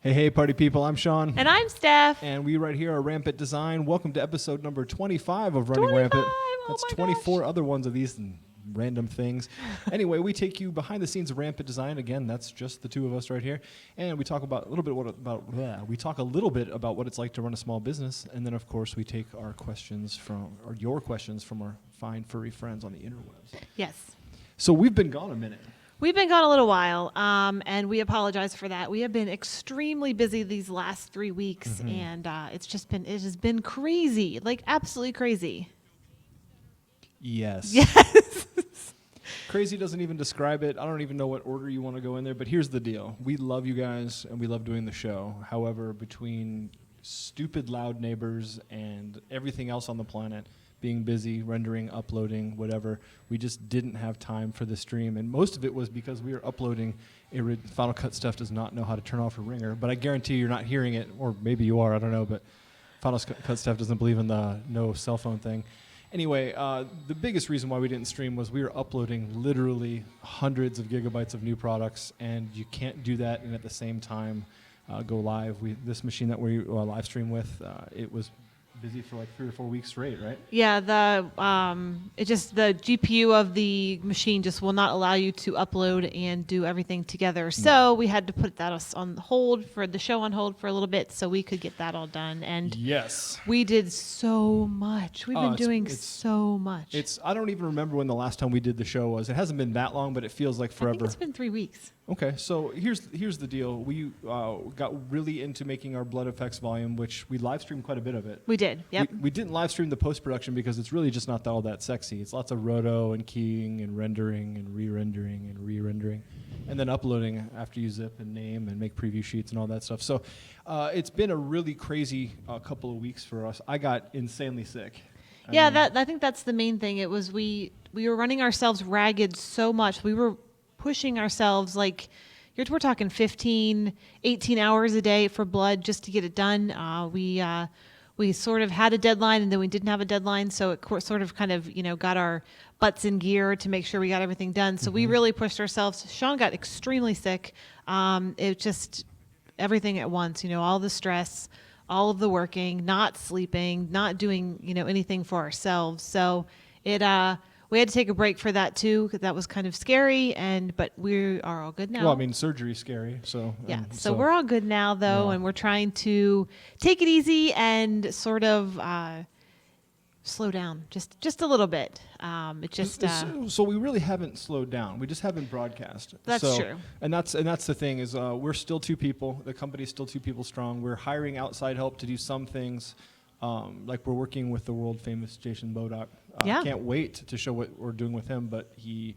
Hey, party people, I'm Sean. And I'm Steph. And we right here are Rampant Design. Welcome to episode number 25 of Running Rampant. That's 24 other ones of these and random things. Anyway, we take you behind the scenes of Rampant Design. Again, that's just the two of us right here. And we talk about a little bit about what it's like to run a small business. And then, of course, we take our questions or your questions from our fine furry friends on the interwebs. Yes. So we've been gone a minute. We've been gone a little while, and we apologize for that. We have been extremely busy these last 3 weeks, and it has been crazy, like absolutely crazy. Yes. Yes. Crazy doesn't even describe it. I don't even know what order you want to go in there, but here's the deal. We love you guys, and we love doing the show. However, between stupid loud neighbors and everything else on the planet, being busy, rendering, uploading, whatever, we just didn't have time for the stream. And most of it was because we were uploading. Final Cut Stuff does not know how to turn off a ringer, but I guarantee you're not hearing it, or maybe you are, I don't know, but Final Cut Stuff doesn't believe in the no cell phone thing. Anyway, the biggest reason why we didn't stream was we were uploading literally hundreds of gigabytes of new products, and you can't do that and at the same time go live. This machine that we live stream with, it was busy for like 3 or 4 weeks straight, right? Yeah, the GPU of the machine just will not allow you to upload and do everything together. So we had to put that on hold for the show on hold for a little bit so we could get that all done. And yes, we did so much. We've been doing so much. I don't even remember when the last time we did the show was. It hasn't been that long, but it feels like forever. I think it's been 3 weeks. Okay, so here's the deal. We got really into making our Blood Effects volume, which we live streamed quite a bit of it. We did, yep. We didn't live stream the post-production because it's really just not all that sexy. It's lots of roto and keying and rendering and re-rendering and re-rendering, and then uploading after you zip and name and make preview sheets and all that stuff. So it's been a really crazy couple of weeks for us. I got insanely sick. I think that's the main thing. It was we were running ourselves ragged so much. We were pushing ourselves like we're talking 15, 18 hours a day for Blood just to get it done. We sort of had a deadline and then we didn't have a deadline, so it sort of kind of got our butts in gear to make sure we got everything done. So we really pushed ourselves. Sean got extremely sick. It just everything at once. All the stress, all of the working, not sleeping, not doing anything for ourselves. So we had to take a break for that too, because that was kind of scary. But we are all good now. Well, I mean, surgery's scary, so yeah. So we're all good now, though, and we're trying to take it easy and sort of slow down just a little bit. So we really haven't slowed down. We just haven't broadcast. That's true. And that's the thing is we're still 2 people. The company's still 2 people strong. We're hiring outside help to do some things. Like we're working with the world famous Jason Bodock. Can't wait to show what we're doing with him, but he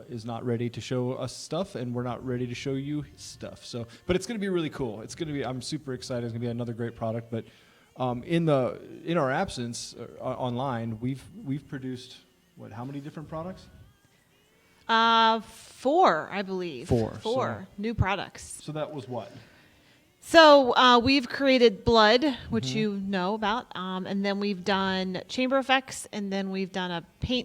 is not ready to show us stuff, and we're not ready to show you stuff. But it's going to be really cool. I'm super excited. It's going to be another great product. But in our absence online, we've produced how many different products? 4, I believe. 4 new products. So that was what? So we've created Blood, which you know about, and then we've done chamber effects, and then we've done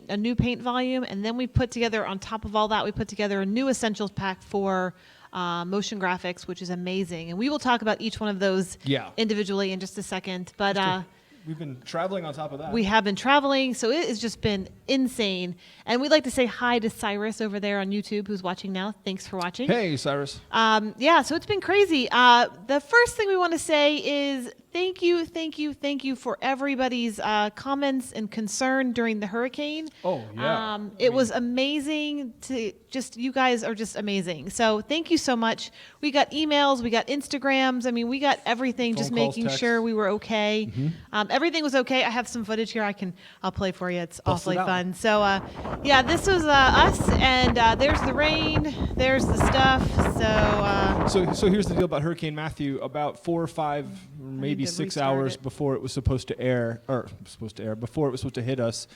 a new paint volume, and then we put together, on top of all that, we put together a new essentials pack for motion graphics, which is amazing. And we will talk about each one of those individually in just a second. But we've been traveling on top of that. We have been traveling, so it has just been insane. And we'd like to say hi to Cyrus over there on YouTube, who's watching now. Thanks for watching. Hey, Cyrus. So it's been crazy. The first thing we want to say is thank you for everybody's comments and concern during the hurricane. Oh, yeah. It was amazing you guys are just amazing. So thank you so much. We got emails, we got Instagrams. I mean, we got everything, just making sure we were okay. Everything was okay. I have some footage here I'll play for you. It's awfully fun. So, this was us, and there's the rain, there's the stuff. So here's the deal about Hurricane Matthew. About 4 or 5, maybe 6 hours before it was supposed to before it was supposed to hit us,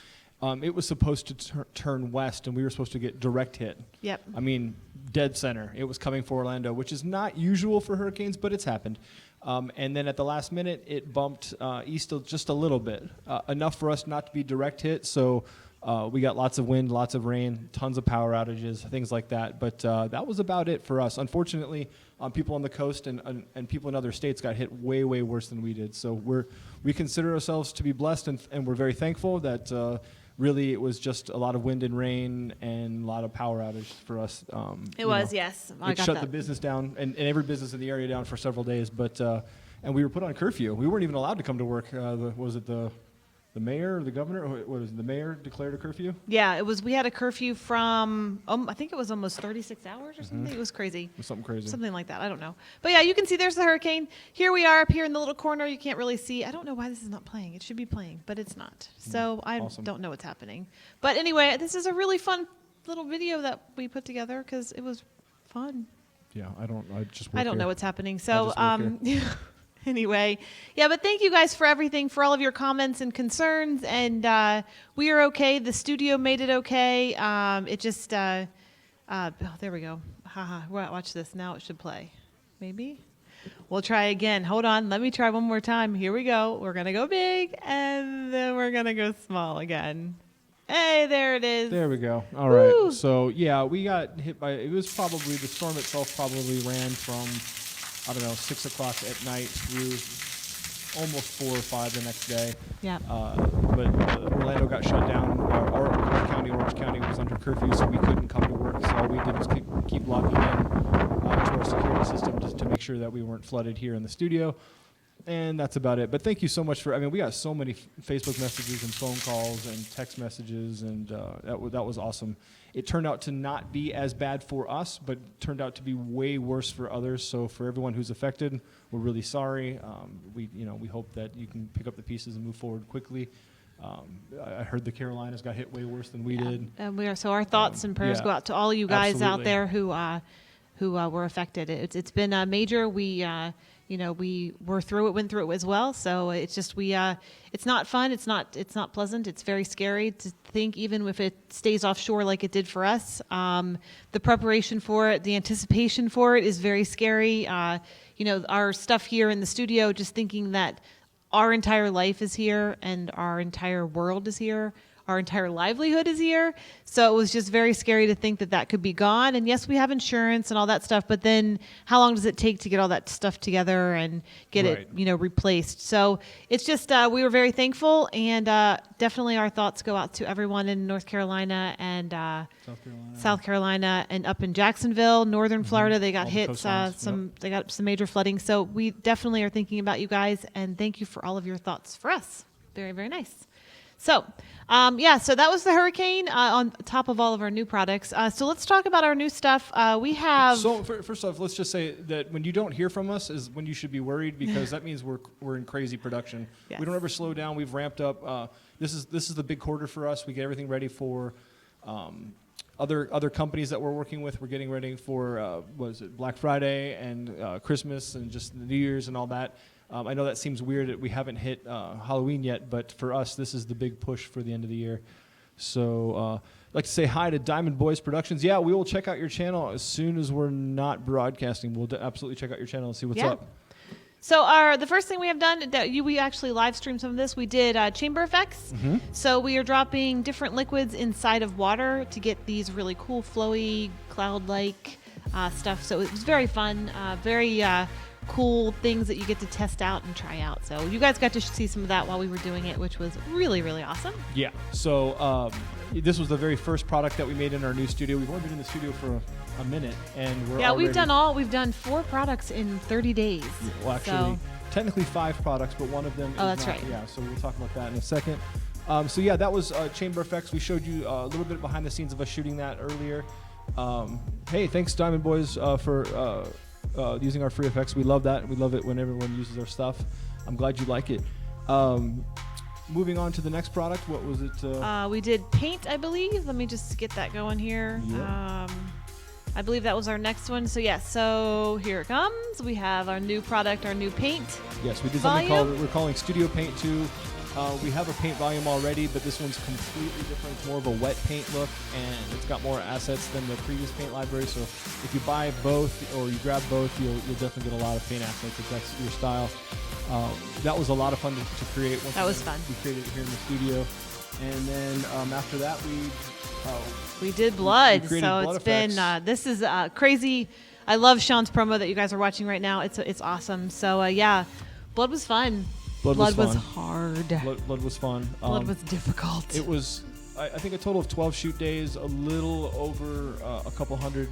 it was supposed to turn west, and we were supposed to get direct hit. Yep. I mean, dead center. It was coming for Orlando, which is not usual for hurricanes, but it's happened. And then at the last minute, it bumped east just a little bit, enough for us not to be direct hit. So We got lots of wind, lots of rain, tons of power outages, things like that. But that was about it for us. Unfortunately, people on the coast and people in other states got hit way, way worse than we did. So we consider ourselves to be blessed, and we're very thankful that really it was just a lot of wind and rain and a lot of power outage for us. It was, yes. I It got shut that. the business down and every business in the area down for several days. But and we were put on curfew. We weren't even allowed to come to work. Was it the mayor or the governor? Or what was it, the mayor declared a curfew? Yeah, it was. We had a curfew from, I think it was almost 36 hours or something. It was crazy. It was something crazy. Something like that. I don't know. But yeah, you can see there's the hurricane. Here we are up here in the little corner. You can't really see. I don't know why this is not playing. It should be playing, but it's not. So I Awesome. don't know what's happening. But anyway, this is a really fun little video that we put together because it was fun. Yeah, I just I don't work know here. what's happening. So I just work anyway, yeah, but thank you guys for everything, for all of your comments and concerns. And we are okay. The studio made it okay. It just, there we go. Haha. Watch this. Now it should play. Maybe. We'll try again. Hold on. Let me try one more time. Here we go. We're going to go big, and then we're going to go small again. Hey, there it is. There we go. All Woo. right. So yeah, we got hit by. It was probably the storm itself. Probably ran from 6 o'clock at night through almost 4 or 5 the next day. Yeah. But Orlando got shut down. Orange County was under curfew, so we couldn't come to work. So all we did was keep logging in to our security system just to make sure that we weren't flooded here in the studio. And that's about it. But thank you so much we got so many Facebook messages and phone calls and text messages, and that was awesome. It turned out to not be as bad for us, but turned out to be way worse for others. So for everyone who's affected, we're really sorry. We hope that you can pick up the pieces and move forward quickly. I heard the Carolinas got hit way worse than we did. And so our thoughts and prayers go out to all you guys out there who were affected. It's been major. We went through it as well. So it's just it's not fun. It's not pleasant. It's very scary to think, even if it stays offshore like it did for us. The preparation for it, the anticipation for it is very scary. Our stuff here in the studio, just thinking that our entire life is here and our entire world is here. Our entire livelihood is here. So it was just very scary to think that could be gone. And yes, we have insurance and all that stuff, but then how long does it take to get all that stuff together and get it, replaced? So it's just, we were very thankful, and definitely our thoughts go out to everyone in North Carolina and South Carolina and up in Jacksonville, Northern Florida. They got All the hit, coastlines. they got some major flooding. So we definitely are thinking about you guys, and thank you for all of your thoughts for us. Very, very nice. So, so that was the hurricane on top of all of our new products. So let's talk about our new stuff. We have... So first off, let's just say that when you don't hear from us is when you should be worried, because that means we're in crazy production. Yes. We don't ever slow down. We've ramped up. This is the big quarter for us. We get everything ready for other companies that we're working with. We're getting ready for Black Friday and Christmas and just New Year's and all that. I know that seems weird that we haven't hit Halloween yet, but for us, this is the big push for the end of the year. So I'd like to say hi to Diamond Boys Productions. Yeah, we will check out your channel as soon as we're not broadcasting. We'll absolutely check out your channel and see what's up. So the first thing we have done, we actually live streamed some of this. We did chamber effects. Mm-hmm. So we are dropping different liquids inside of water to get these really cool, flowy, cloud-like stuff. So it was very fun, very cool things that you get to test out and try out. So you guys got to see some of that while we were doing it, which was really, really awesome. Yeah. So this was the very first product that we made in our new studio. We've only been in the studio for a minute, and we've done 4 products in 30 days. Well, actually, technically 5 products, but one of them. Oh, that's right. Yeah. So we'll talk about that in a second. That was chamber effects. We showed you a little bit behind the scenes of us shooting that earlier. Hey, thanks Diamond Boys for using our free effects. We love that. We love it when everyone uses our stuff. I'm glad you like it. Moving on to the next product. What was it? We did paint, I believe. Let me just get that going here. Yeah. I believe that was our next one. So here it comes. We have our new product, our new paint. Yes, we did something we're calling Studio Paint 2. We have a paint volume already, but this one's completely different. It's more of a wet paint look, and it's got more assets than the previous paint library. So if you buy both or you grab both, you'll definitely get a lot of paint assets if that's your style. That was a lot of fun to create. That was fun. We created it here in the studio. And then after that, we did blood. created So blood it's been this is crazy. I love Sean's promo that you guys are watching right now. It's awesome. So yeah, blood was fun. Blood was hard. Blood was fun. Blood was difficult. It was, I think, a total of 12 shoot days, a little over a couple hundred.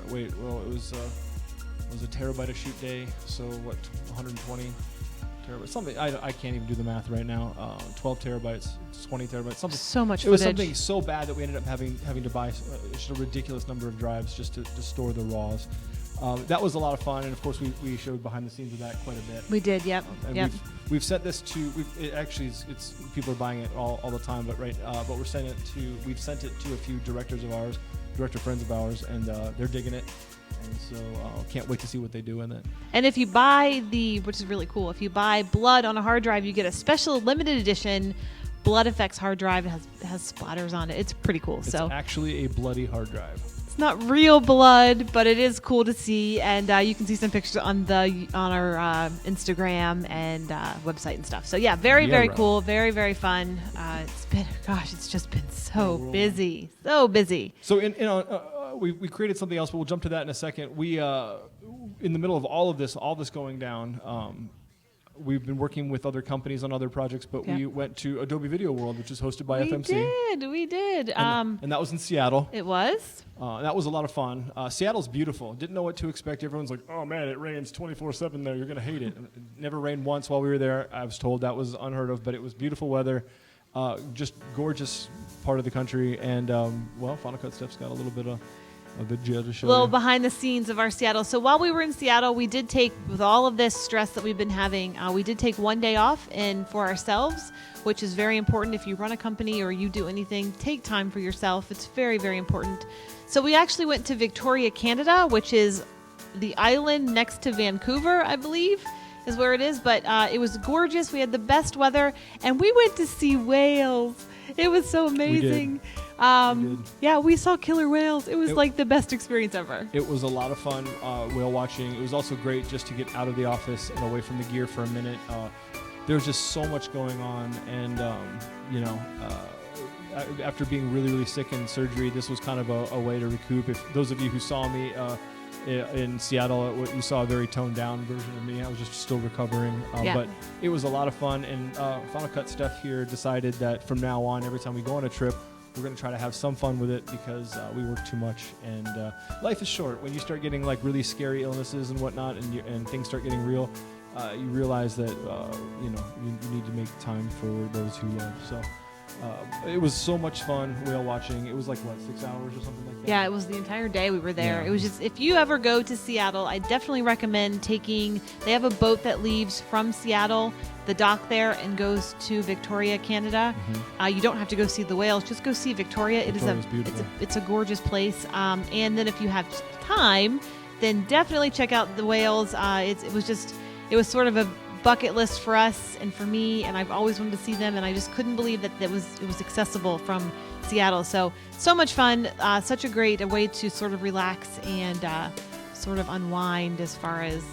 It was a terabyte a shoot day. So what, 120 terabytes? Something I can't even do the math right now. 12 terabytes, 20 terabytes, something. So much It was footage. something so bad that we ended up having to buy just a ridiculous number of drives just to store the raws. That was a lot of fun, and of course we showed behind the scenes of that quite a bit. We did, yep. And we've sent this to. It's people are buying it all the time, but we've sent it to a few director friends of ours, and they're digging it, and so can't wait to see what they do in it. And if you buy which is really cool, if you buy blood on a hard drive, you get a special limited edition Blood Effects hard drive. It has splatters on it. It's pretty cool. It's actually a bloody hard drive. Not real blood, but it is cool to see, and you can see some pictures on our Instagram and website and stuff. So yeah, very cool, very fun. It's just been so busy. So we created something else, but we'll jump to that in a second. We in the middle of all this going down. We've been working with other companies on other projects, but we went to Adobe Video World, which is hosted by FMC. We did. And that was in Seattle. It was. That was a lot of fun. Seattle's beautiful. Didn't know what to expect. Everyone's like, oh man, it rains 24/7 there. You're going to hate it. It never rained once while we were there. I was told that was unheard of, but it was beautiful weather. Just gorgeous part of the country. And, Final Cut Steph's got a little bit of a video to show you. A little behind the scenes of our Seattle. So while we were in Seattle, we did take, with all of this stress that we've been having, we did take one day off for ourselves, which is very important. If you run a company or you do anything, take time for yourself. It's very, very important. So we actually went to Victoria, Canada, which is the island next to Vancouver, I believe, is where it is. But it was gorgeous. We had the best weather, and we went to see whales. It was so amazing. We saw killer whales. It was like the best experience ever. It was a lot of fun whale watching. It was also great just to get out of the office and away from the gear for a minute. There was just so much going on, and after being really, really sick in surgery, this was kind of a way to recoup. If those of you who saw me in Seattle, you saw a very toned down version of me. I was just still recovering, but it was a lot of fun. And Final Cut Steph here decided that from now on, every time we go on a trip, we're going to try to have some fun with it because we work too much, and life is short. When you start getting like really scary illnesses and whatnot, and things start getting real, you realize that you need to make time for those who love. So it was so much fun whale watching. It was like 6 hours or something like that. Yeah, it was the entire day we were there. Yeah. It was just, if you ever go to Seattle, I definitely recommend they have a boat that leaves from Seattle, the dock there, and goes to Victoria, Canada. Mm-hmm. You don't have to go see the whales, just go see Victoria. Victoria's beautiful. It's a gorgeous place. And then if you have time, then definitely check out the whales. It was sort of a bucket list for us and for me, and I've always wanted to see them, and I just couldn't believe that it was accessible from Seattle. So much fun, such a great way to sort of relax and sort of unwind as far as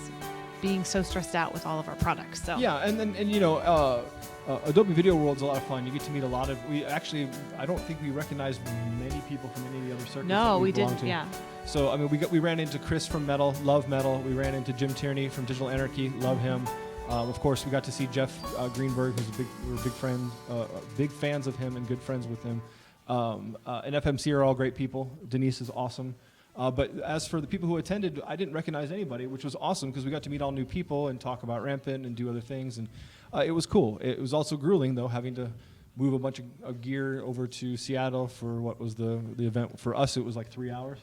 being so stressed out with all of our products. So yeah, and Adobe Video World's a lot of fun. You get to meet a lot of. I don't think we recognized many people from any of the other circuits. No, we didn't. To. Yeah. So we ran into Chris from Metal, love Metal. We ran into Jim Tierney from Digital Anarchy, love him. Of course, we got to see Jeff Greenberg, we're big fans of him and good friends with him. And FMC are all great people. Denise is awesome. But as for the people who attended, I didn't recognize anybody, which was awesome because we got to meet all new people and talk about Rampant and do other things. And it was cool. It was also grueling, though, having to move a bunch of gear over to Seattle for what was the event. For us, it was like 3 hours.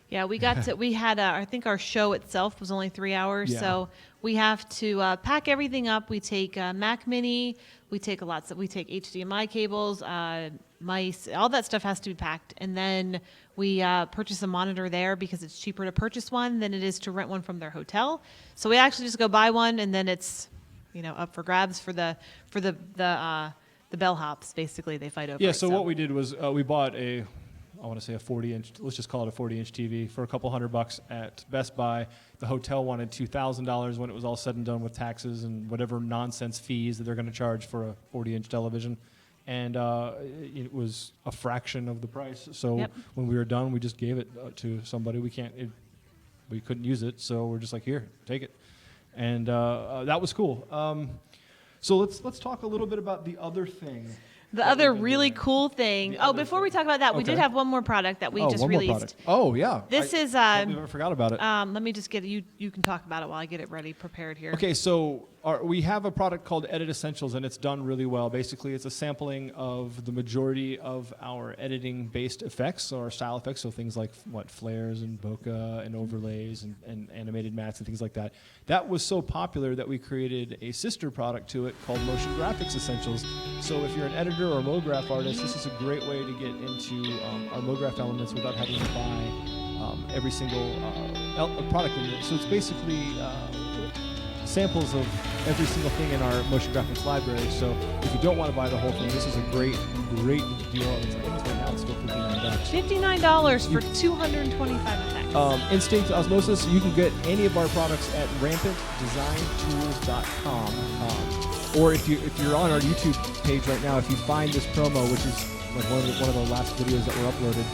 Yeah, I think our show itself was only 3 hours, Yeah. so we have to pack everything up. We take Mac Mini, we take HDMI cables, mice, all that stuff has to be packed, and then we purchase a monitor there because it's cheaper to purchase one than it is to rent one from their hotel. So we actually just go buy one, and then it's up for grabs for the bellhops. Basically, they fight over. Yeah. it, So what we did was we bought a 40-inch, let's just call it a 40-inch TV for a couple $100 at Best Buy. The hotel wanted $2,000 when it was all said and done with taxes and whatever nonsense fees that they're going to charge for a 40-inch television. and it was a fraction of the price. So Yep. when we were done, we just gave it to somebody. We couldn't use it, so we're just like, here, take it, and that was cool. So let's talk a little bit about the other thing. The other really cool thing. The Oh, other before we thing. talk about that, we did Okay. have one more product that we just one more released. product. Oh yeah. This is. I never forgot about it. Let me just get you. You can talk about it while I get it ready, prepared here. Okay, so we have a product called Edit Essentials, and it's done really well. Basically, it's a sampling of the majority of our editing-based effects, or style effects, so things like flares and bokeh and overlays and animated mats and things like that. That was so popular that we created a sister product to it called Motion Graphics Essentials. So if you're an editor or a MoGraph artist, this is a great way to get into our MoGraph elements without having to buy every single product in it. So it's basically samples of every single thing in our motion graphics library. So if you don't want to buy the whole thing, this is a great deal. I think it's right now it's still $59. $59 for 225 effects. Instinct Osmosis, you can get any of our products at rampantdesigntools.com. Or if you're on our YouTube page right now, if you find this promo, which is like one of the last videos that were uploaded,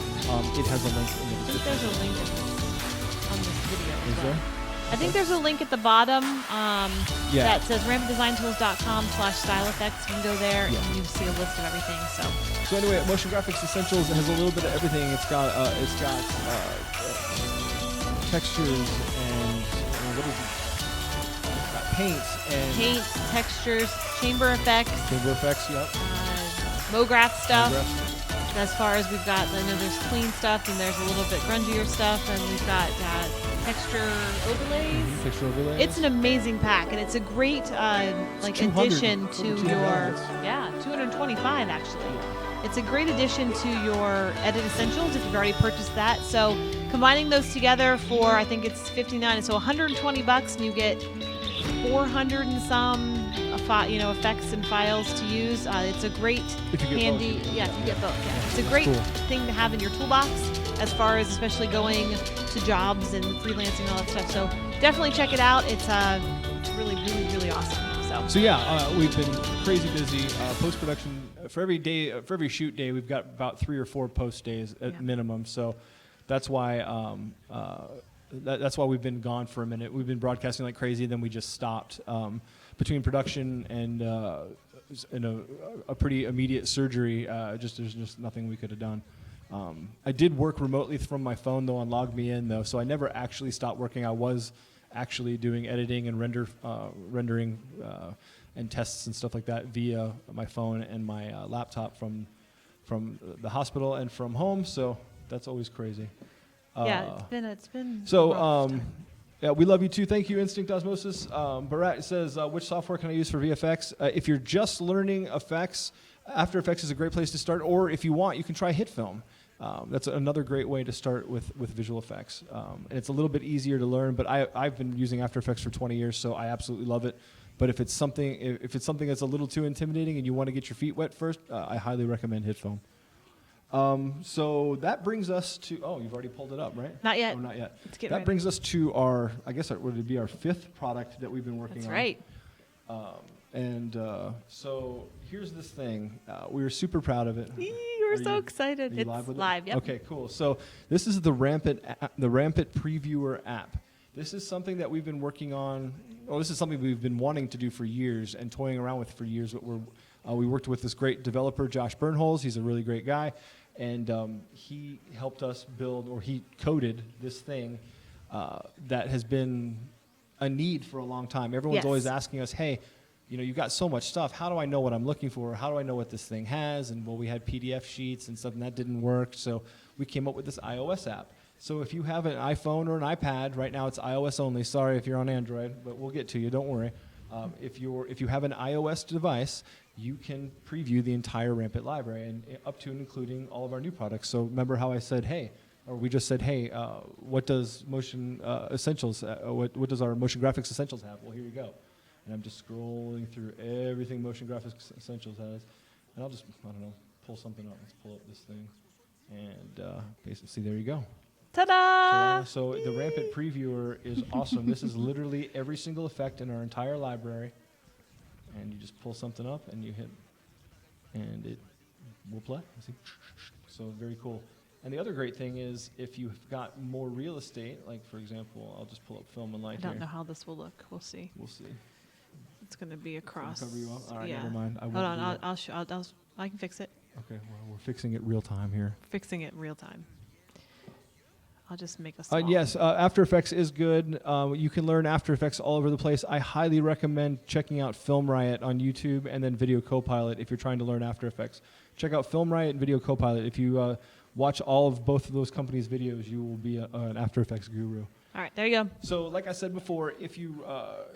it has a link in the I think description. there's a link on this video. Is as well. there? I think there's a link at the bottom Yeah. that says rampantdesigntools.com/style effects. You can go there Yeah. and you see a list of everything. So anyway, Motion Graphics Essentials has a little bit of everything. It's got textures and what is it? It's got paints and Paints, textures, chamber effects, chamber effects. Yep. MoGraph stuff. MoGraph. As far as we've got, I know there's clean stuff and there's a little bit grungier stuff, and we've got texture overlays. Texture overlays. It's an amazing pack, and it's a great 200, addition to over your 200. 225 actually. It's a great addition to your Edit Essentials if you've already purchased that. So combining those together for, I think it's $59, so $120, and you get 400 and some effects and files to use. It's a great If you get handy. both. Yeah, if you get both. Yeah. It's a great cool. thing to have in your toolbox as far as especially going to jobs and freelancing and all that stuff. So definitely check it out. It's really, really, really awesome. So yeah, we've been crazy busy. Post-production, for every day, for every shoot day, we've got about 3 or 4 post days at minimum. So that's why that's why we've been gone for a minute. We've been broadcasting like crazy, then we just stopped. Between production and a pretty immediate surgery, there's just nothing we could have done. I did work remotely from my phone though on Log Me In though, so I never actually stopped working. I was actually doing editing and rendering and tests and stuff like that via my phone and my laptop from the hospital and from home. So that's always crazy. It's been so. a rough time. Yeah, we love you too. Thank you, Instinct Osmosis. Barat says, which software can I use for VFX? If you're just learning effects, After Effects is a great place to start. Or if you want, you can try HitFilm. That's another great way to start with visual effects. And it's a little bit easier to learn, but I've been using After Effects for 20 years, so I absolutely love it. But if it's something that's a little too intimidating and you want to get your feet wet first, I highly recommend HitFilm. So that brings us to, you've already pulled it up, right? Not yet. Oh, not yet. Let's get that ready. brings us to our, I guess it would be our 5th product that we've been working That's on. right. So here's this thing. We were super proud of it. We're so excited. Are you It's live with live, it? yep. Okay, cool. So this is the Rampant Previewer app. This is something that we've been working on. This is something we've been wanting to do for years and toying around with for years. But we worked with this great developer, Josh Bernholz. He's a really great guy. And he helped us build, or he coded this thing that has been a need for a long time. Everyone's always asking us, hey, you've got so much stuff. How do I know what I'm looking for? How do I know what this thing has? And we had PDF sheets and stuff, and that didn't work. So we came up with this iOS app. So if you have an iPhone or an iPad, right now it's iOS only. Sorry if you're on Android, but we'll get to you. Don't worry. If you have an iOS device, you can preview the entire Rampant library, and up to and including all of our new products. So remember how I said, we just said, what does Motion Essentials, what does our Motion Graphics Essentials have? Well, here you go. And I'm just scrolling through everything Motion Graphics Essentials has. And I'll just, pull something up. Let's pull up this thing. And basically, see, there you go. Ta-da! So the Rampant Previewer is awesome. This is literally every single effect in our entire library. And you just pull something up and you hit and it will play. See? So very cool. And the other great thing is if you've got more real estate, like for example, I'll just pull up Film and Light I don't here. know how this will look. We'll see. We'll see. It's going to be across. Cover you up? All right, yeah. never mind. Hold on. I can fix it. Okay, well, we're fixing it real time here. Fixing it real time. I'll just make a small. Yes, After Effects is good. You can learn After Effects all over the place. I highly recommend checking out Film Riot on YouTube and then Video Copilot if you're trying to learn After Effects. Check out Film Riot and Video Copilot. If you watch all of both of those companies' videos, you will be an After Effects guru. All right, there you go. So like I said before, if you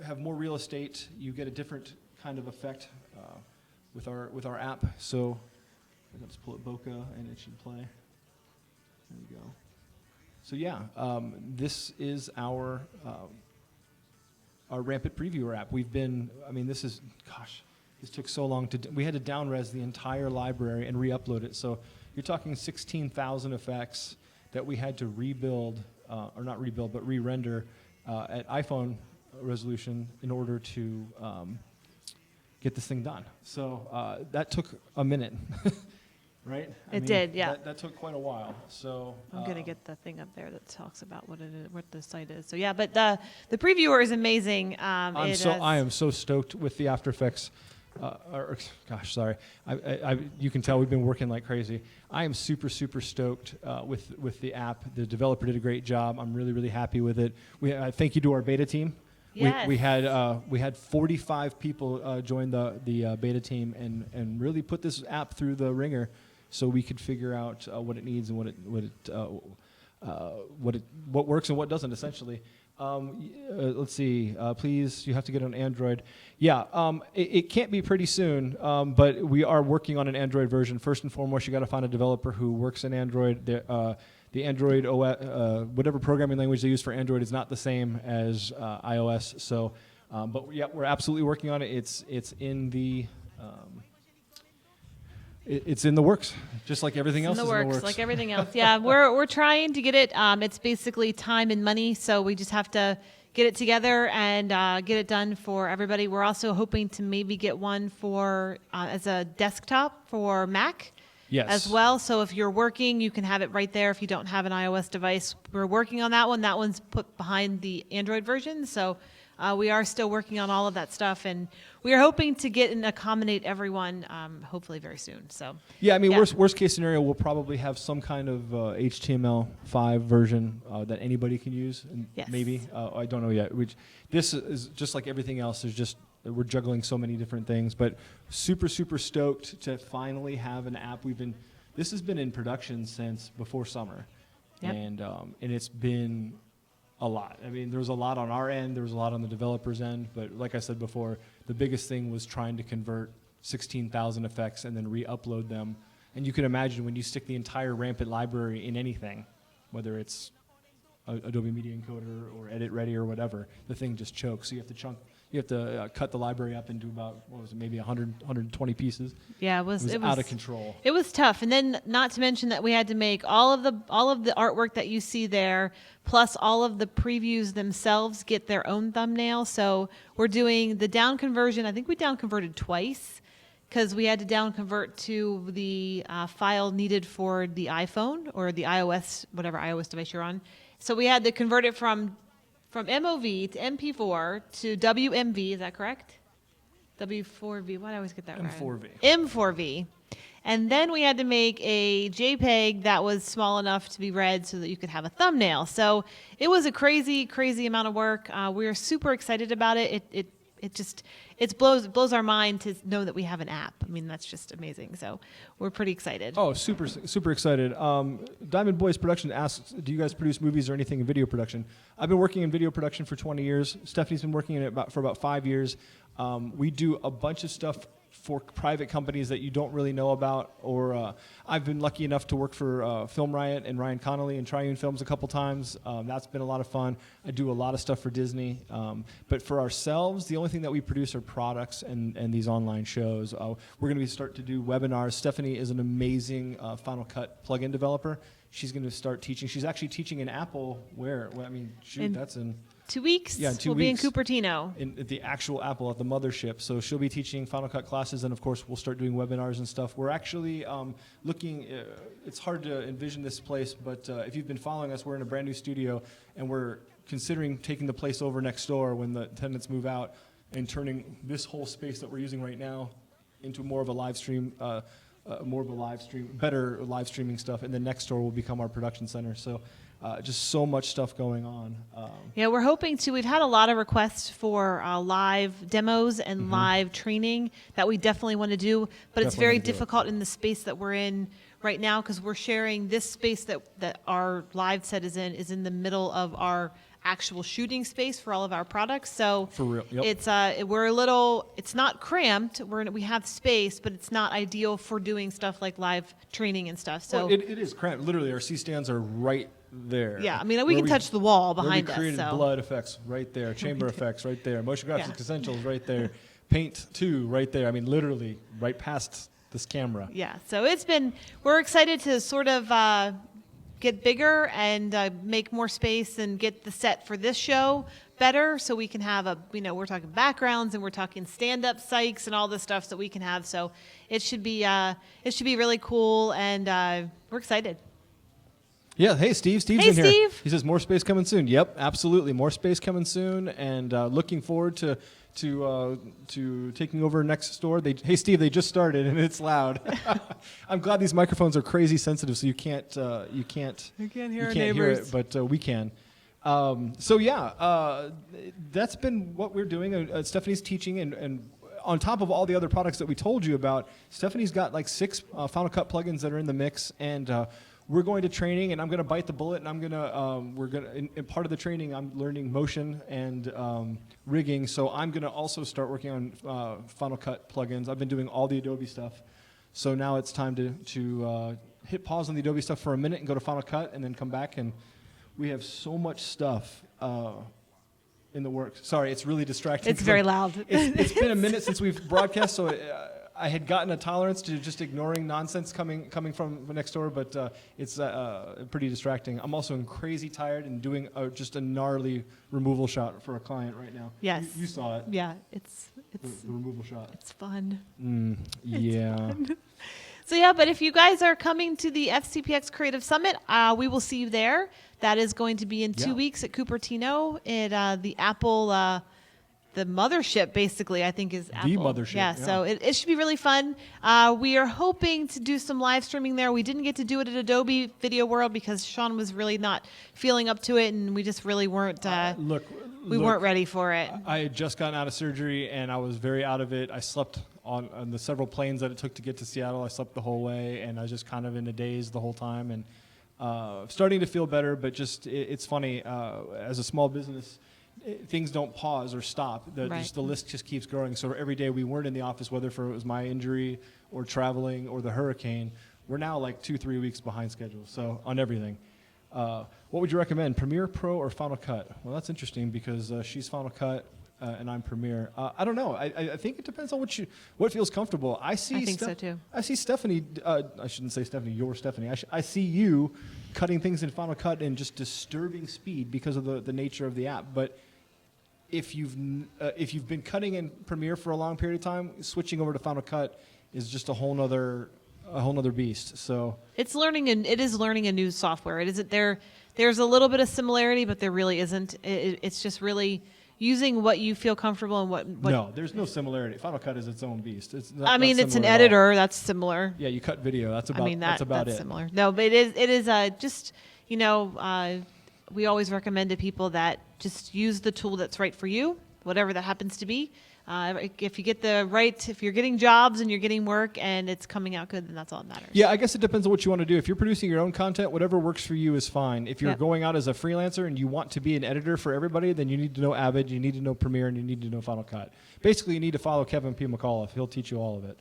have more real estate, you get a different kind of effect with our app. So I'll just pull up Bokeh and it should play. There you go. So yeah, this is our Rampant Previewer app. This took so long we had to down-res the entire library and re-upload it. So you're talking 16,000 effects that we had to rebuild, or not rebuild, but re-render at iPhone resolution in order to get this thing done. So that took a minute. Right? It did, yeah. That took quite a while. So I'm going to get the thing up there that talks about what it is, what the site is. So yeah, but the previewer is amazing. I am so stoked with the After Effects. Sorry. You can tell we've been working like crazy. I am super, super stoked with the app. The developer did a great job. I'm really, really happy with it. Thank you to our beta team. Yes. We had 45 people join the beta team and really put this app through the ringer, so we could figure out what it needs and what works and what doesn't. Essentially, let's see. Please, you have to get on Android. Yeah, it can't be pretty soon, but we are working on an Android version. First and foremost, you got to find a developer who works in Android. The Android OS, whatever programming language they use for Android is not the same as iOS. So, but yeah, we're absolutely working on it. It's in the it's in the works, just like everything else is in the works. Like everything else. Yeah, we're trying to get it. It's basically time and money, so we just have to get it together and get it done for everybody. We're also hoping to maybe get one for as a desktop for Mac. Yes. As well. So if you're working, you can have it right there if you don't have an iOS device. We're working on that one. That one's put behind the Android version. So we are still working on all of that stuff. And we are hoping to get and accommodate everyone hopefully very soon. So yeah, I mean, worst case scenario, we'll probably have some kind of HTML5 version that anybody can use. And yes. Maybe. I don't know yet. This is just like everything else. We're juggling so many different things, but super, super stoked to finally have an app. This has been in production since before summer, yep. And it's been a lot. I mean, there was a lot on our end, there was a lot on the developer's end, but like I said before, the biggest thing was trying to convert 16,000 effects and then re-upload them. And you can imagine when you stick the entire Rampant library in anything, whether it's Adobe Media Encoder or Edit Ready or whatever, the thing just chokes. So you have to cut the library up into about, maybe 100, 120 pieces. Yeah, it was out of control. It was tough. And then not to mention that we had to make all of the artwork that you see there, plus all of the previews themselves get their own thumbnail. So we're doing the down conversion. I think we down converted twice because we had to down convert to the file needed for the iPhone or the iOS, whatever iOS device you're on. So we had to convert it from MOV to MP4 to WMV, is that correct? W4V, why do I always get that right? M4V. M4V. And then we had to make a JPEG that was small enough to be read so that you could have a thumbnail. So it was a crazy, crazy amount of work. We are super excited about it. It blows our mind to know that we have an app. I mean, that's just amazing. So we're pretty excited. Oh, super, super excited. Diamond Boys Production asks, do you guys produce movies or anything in video production? I've been working in video production for 20 years. Stephanie's been working in it for about 5 years. We do a bunch of stuff for private companies that you don't really know about, or I've been lucky enough to work for Film Riot and Ryan Connolly and Triune Films a couple times. That's been a lot of fun. I do a lot of stuff for Disney. But for ourselves, the only thing that we produce are products and these online shows. We're going to start to do webinars. Stephanie is an amazing Final Cut plugin developer. She's going to start teaching. She's actually teaching in Apple. Where? Well, I mean, shoot, that's in 2 weeks. Yeah, in 2 we'll weeks. be in Cupertino. At the actual Apple at the mothership. So she'll be teaching Final Cut classes, and of course we'll start doing webinars and stuff. We're actually looking. It's hard to envision this place, but if you've been following us, we're in a brand new studio, and we're considering taking the place over next door when the tenants move out, and turning this whole space that we're using right now into more of a live stream. Better live streaming stuff, and then next door will become our production center. So just so much stuff going on. Yeah, we're hoping to. We've had a lot of requests for live demos and live training that we definitely want to do, but it's very difficult in the space that we're in right now because we're sharing this space that our live set is in the middle of our actual shooting space for all of our products. So For real, yep. it's not cramped. We have space, but it's not ideal for doing stuff like live training and stuff. So Well, it is cramped. Literally, our C-stands are right there. yeah, I mean, we can touch the wall behind where us. we created So blood effects right there, chamber effects right there, motion graphics Yeah. essentials right there, Paint 2 right there. I mean, literally right past this camera. yeah, so we're excited to sort of get bigger and make more space and get the set for this show better so we can have we're talking backgrounds and we're talking stand-up psychs and all this stuff that we can have. So it should be really cool, and we're excited. Yeah, hey, Steve's Hey, in here. Steve. He says more space coming soon. Yep, absolutely. More space coming soon, and looking forward to taking over next store. Hey, Steve, they just started, and it's loud. I'm glad these microphones are crazy sensitive, so you can't hear it, but we can. So yeah, that's been what we're doing. Stephanie's teaching, and on top of all the other products that we told you about, Stephanie's got like 6 Final Cut plugins that are in the mix, and we're going to training, and I'm going to bite the bullet, and I'm going to, in part of the training, I'm learning motion and rigging, so I'm going to also start working on Final Cut plugins. I've been doing all the Adobe stuff, so now it's time to hit pause on the Adobe stuff for a minute and go to Final Cut, and then come back, and we have so much stuff in the works. Sorry, it's really distracting. It's very loud. It's been a minute since we've broadcast, so I had gotten a tolerance to just ignoring nonsense coming from next door, but it's pretty distracting. I'm also crazy tired and doing just a gnarly removal shot for a client right now. Yes. You saw it. Yeah, it's The removal shot. it's fun. Yeah. So yeah, but if you guys are coming to the FCPX Creative Summit, we will see you there. That is going to be in 2 weeks at Cupertino at the Apple, the mothership, basically, I think is Apple. The mothership. Yeah, so it should be really fun. We are hoping to do some live streaming there. We didn't get to do it at Adobe Video World because Sean was really not feeling up to it, and we just really weren't. We weren't ready for it. I had just gotten out of surgery, and I was very out of it. I slept on the several planes that it took to get to Seattle. I slept the whole way, and I was just kind of in a daze the whole time, and starting to feel better, but just it's funny. As a small business, things don't pause or stop. The list just keeps growing. So every day we weren't in the office, whether it was my injury or traveling or the hurricane, we're now like 2-3 weeks behind schedule. So on everything. What would you recommend, Premiere Pro or Final Cut? Well, that's interesting because she's Final Cut and I'm Premiere. I don't know. I think it depends on what feels comfortable. I think so too. I see Stephanie. I shouldn't say Stephanie. You're Stephanie. I see you cutting things in Final Cut in just disturbing speed because of the nature of the app. But if you've been cutting in Premiere for a long period of time, switching over to Final Cut is just a whole nother beast. So It is learning a new software. It isn't there. There's a little bit of similarity, but there really isn't. It's just really using what you feel comfortable and what. No, there's no similarity. Final Cut is its own beast. It's it's an editor. That's similar. Yeah, you cut video. That's about it. Similar. No, but it is just we always recommend to people that just use the tool that's right for you, whatever that happens to be. If you're getting jobs and you're getting work and it's coming out good, then that's all that matters. Yeah, I guess it depends on what you want to do. If you're producing your own content, whatever works for you is fine. If you're going out as a freelancer and you want to be an editor for everybody, then you need to know Avid, you need to know Premiere, and you need to know Final Cut. Basically, you need to follow Kevin P. McAuliffe. He'll teach you all of it.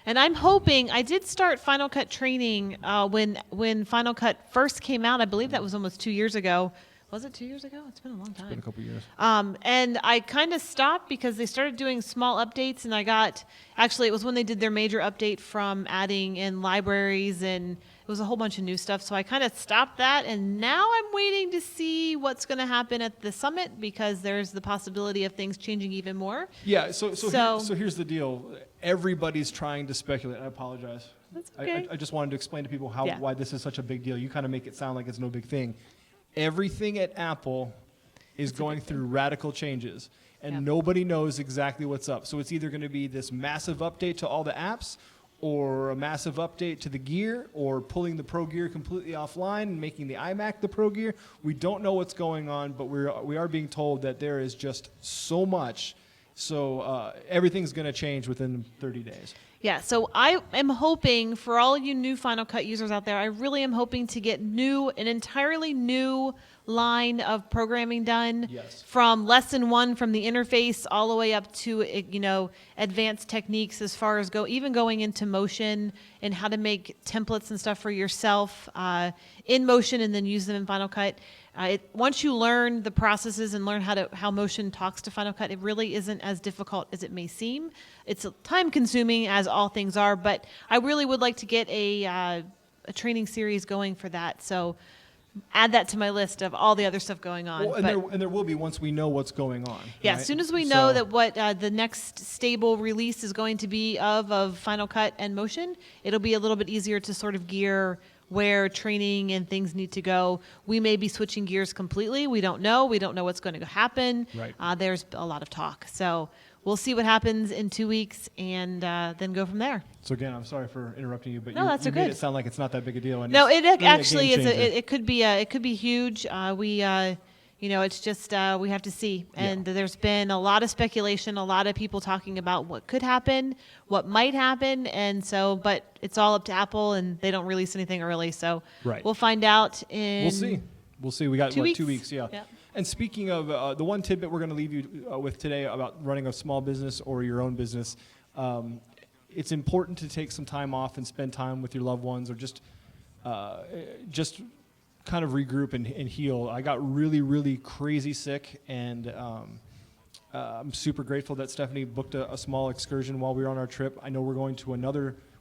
And I'm hoping, I did start Final Cut training when Final Cut first came out. I believe that was almost 2 years ago. Was it 2 years ago? It's been a long time. It's been a couple years. And I kind of stopped because they started doing small updates, and it was when they did their major update from adding in libraries, and it was a whole bunch of new stuff. So I kind of stopped that, and now I'm waiting to see what's going to happen at the summit, because there's the possibility of things changing even more. Yeah, so here's the deal. Everybody's trying to speculate. I apologize. That's okay. I just wanted to explain to people why this is such a big deal. You kind of make it sound like it's no big thing. Everything at Apple is going through radical changes, and nobody knows exactly what's up. So it's either going to be this massive update to all the apps, or a massive update to the gear, or pulling the Pro Gear completely offline and making the iMac the Pro Gear. We don't know what's going on, but we are being told that there is just so much. So everything's going to change within 30 days. Yeah, so I am hoping, for all you new Final Cut users out there, I really am hoping to get an entirely new line of programming done. Yes. From lesson 1, from the interface all the way up to, advanced techniques as far as even going into Motion and how to make templates and stuff for yourself in Motion and then use them in Final Cut. Once you learn the processes and learn how Motion talks to Final Cut, it really isn't as difficult as it may seem. It's time consuming, as all things are, but I really would like to get a training series going for that. So add that to my list of all the other stuff going on. Well, and there will be, once we know what's going on. Yeah, right? as soon as we know that what the next stable release is going to be of Final Cut and Motion, it'll be a little bit easier to sort of gear where training and things need to go. We may be switching gears completely. We don't know. We don't know what's going to happen. Right. There's a lot of talk. So we'll see what happens in 2 weeks, and then go from there. So again, I'm sorry for interrupting you, but No, that's you okay. made it sound like it's not that big a deal. And No, it's it really actually a game is. changer. It could be huge. It's just we have to see. And there's been a lot of speculation, a lot of people talking about what could happen, what might happen, and so. But it's all up to Apple, and they don't release anything early. So we'll find out in. We'll see. We got 2 weeks. 2 weeks. Yeah. And speaking of the one tidbit we're going to leave you with today about running a small business or your own business, it's important to take some time off and spend time with your loved ones, or just kind of regroup and heal. I got really, really crazy sick, and I'm super grateful that Stephanie booked a small excursion while we were on our trip. I know we're going to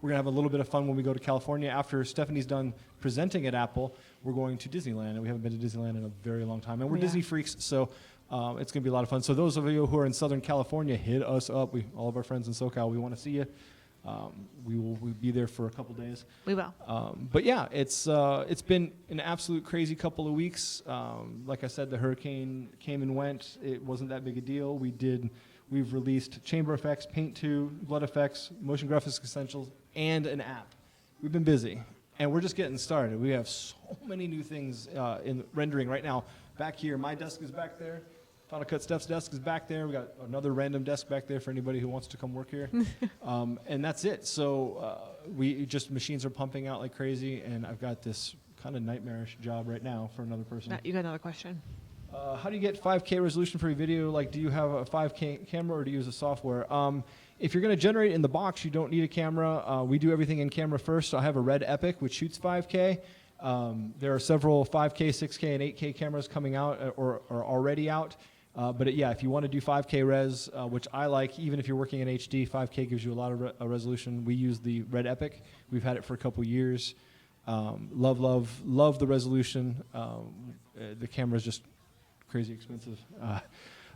we're going to have a little bit of fun when we go to California. After Stephanie's done presenting at Apple, we're going to Disneyland, and we haven't been to Disneyland in a very long time. And we're Disney freaks, so it's going to be a lot of fun. So those of you who are in Southern California, hit us up. All of our friends in SoCal, we want to see you. We'll be there for a couple days. We will. But yeah, it's been an absolute crazy couple of weeks. Like I said, the hurricane came and went. It wasn't that big a deal. We've released Chamber Effects, Paint 2, Blood Effects, Motion Graphics Essentials, and an app. We've been busy, and we're just getting started. We have so many new things in rendering right now. Back here, my desk is back there. Final Cut Steph's desk is back there. We got another random desk back there for anybody who wants to come work here. And that's it. So machines are pumping out like crazy, and I've got this kind of nightmarish job right now for another person. You got another question. How do you get 5K resolution for your video? Like, do you have a 5K camera, or do you use a software? If you're going to generate in the box, you don't need a camera. We do everything in camera first. So I have a Red Epic, which shoots 5K. There are several 5K, 6K, and 8K cameras coming out or are already out. But if you want to do 5K res, which I like, even if you're working in HD, 5K gives you a lot of resolution. We use the Red Epic. We've had it for a couple years. Love the resolution. The camera is just crazy expensive.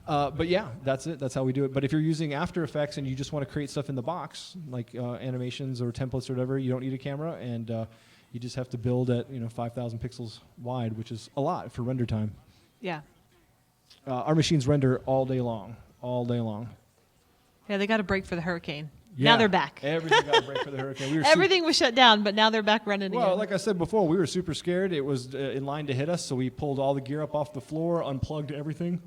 But yeah, that's it. That's how we do it. But if you're using After Effects and you just want to create stuff in the box, like animations or templates or whatever, you don't need a camera, and you just have to build at 5,000 pixels wide, which is a lot for render time. Yeah. Our machines render all day long. Yeah, they got a break for the hurricane. Yeah. Now they're back. Everything got a break for the hurricane. Everything was shut down, but now they're back running again. Well, like I said before, we were super scared. It was in line to hit us, so we pulled all the gear up off the floor, unplugged everything.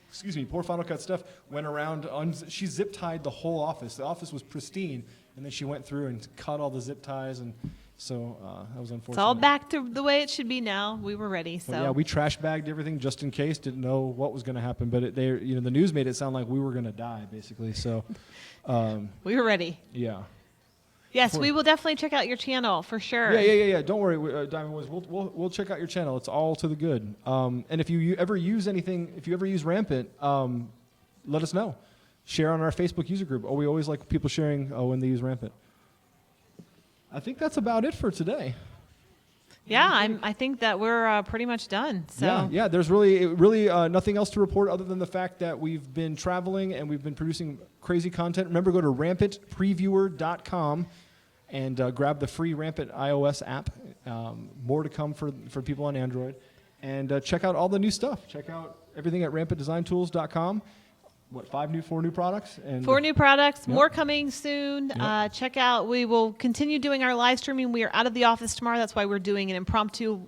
Excuse me, poor Final Cut Steph went around, she zip tied the whole office. The office was pristine, and then she went through and cut all the zip ties, and so that was unfortunate. It's all back to the way it should be now. We were ready. So yeah, we trash bagged everything just in case. Didn't know what was going to happen, but the news made it sound like we were going to die, basically. So we were ready. Yeah. Yes, we will definitely check out your channel for sure. Yeah. Don't worry, Diamond Boys. We'll check out your channel. It's all to the good. And if you ever use Rampant, let us know. Share on our Facebook user group. We always like people sharing when they use Rampant. I think that's about it for today. Yeah, I think that we're pretty much done. So Yeah. There's really nothing else to report other than the fact that we've been traveling and we've been producing crazy content. Remember, go to rampantpreviewer.com and grab the free Rampant iOS app. More to come for people on Android. And check out all the new stuff. Check out everything at rampantdesigntools.com. What, 4 new products? And 4 new products, Yep. more coming soon. Yep. Check out, we will continue doing our live streaming. We are out of the office tomorrow. That's why we're doing an impromptu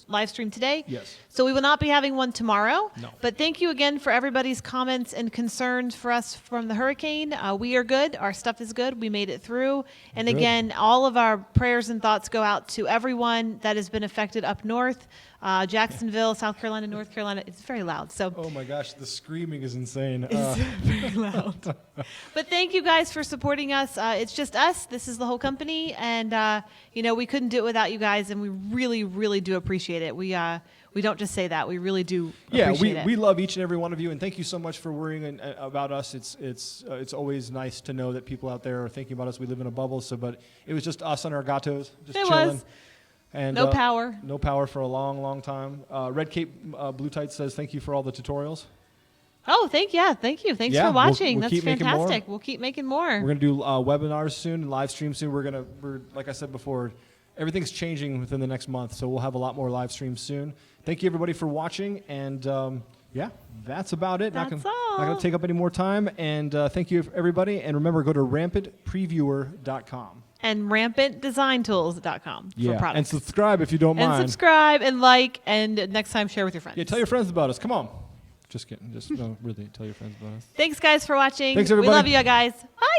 live stream today. Yes. So we will not be having one tomorrow. No. But thank you again for everybody's comments and concerns for us from the hurricane. We are good. Our stuff is good. We made it through. And Good. again, all of our prayers and thoughts go out to everyone that has been affected up north. Jacksonville, South Carolina, North Carolina. It's very loud. So Oh my gosh, the screaming is insane. it's very loud. But thank you guys for supporting us. It's just us. This is the whole company, and we couldn't do it without you guys, and we really, really do appreciate it. We don't just say that. We really do appreciate it. we love each and every one of you, and thank you so much for worrying about us. It's always nice to know that people out there are thinking about us. We live in a bubble, but it was just us on our gatos, just It chilling. was. And No power. No power for a long, long time. Red Cape Blue Tight says thank you for all the tutorials. Oh, thank you. Thanks Yeah, for watching. we'll That's keep making more. fantastic. We'll keep making more. We're gonna do webinars soon and live streams soon. We're like I said before, everything's changing within the next month, so we'll have a lot more live streams soon. Thank you everybody for watching, and that's about it. That's not all. gonna take up any more time. And thank you everybody. And remember, go to rampantpreviewer.com. And rampantdesigntools.com for products. and subscribe if you don't And mind. subscribe and like, and next time share with your friends. Yeah, tell your friends about us. Come on. Just kidding. Just no, really, tell your friends about us. Thanks, guys, for watching. Thanks, everybody. We love you guys. Bye.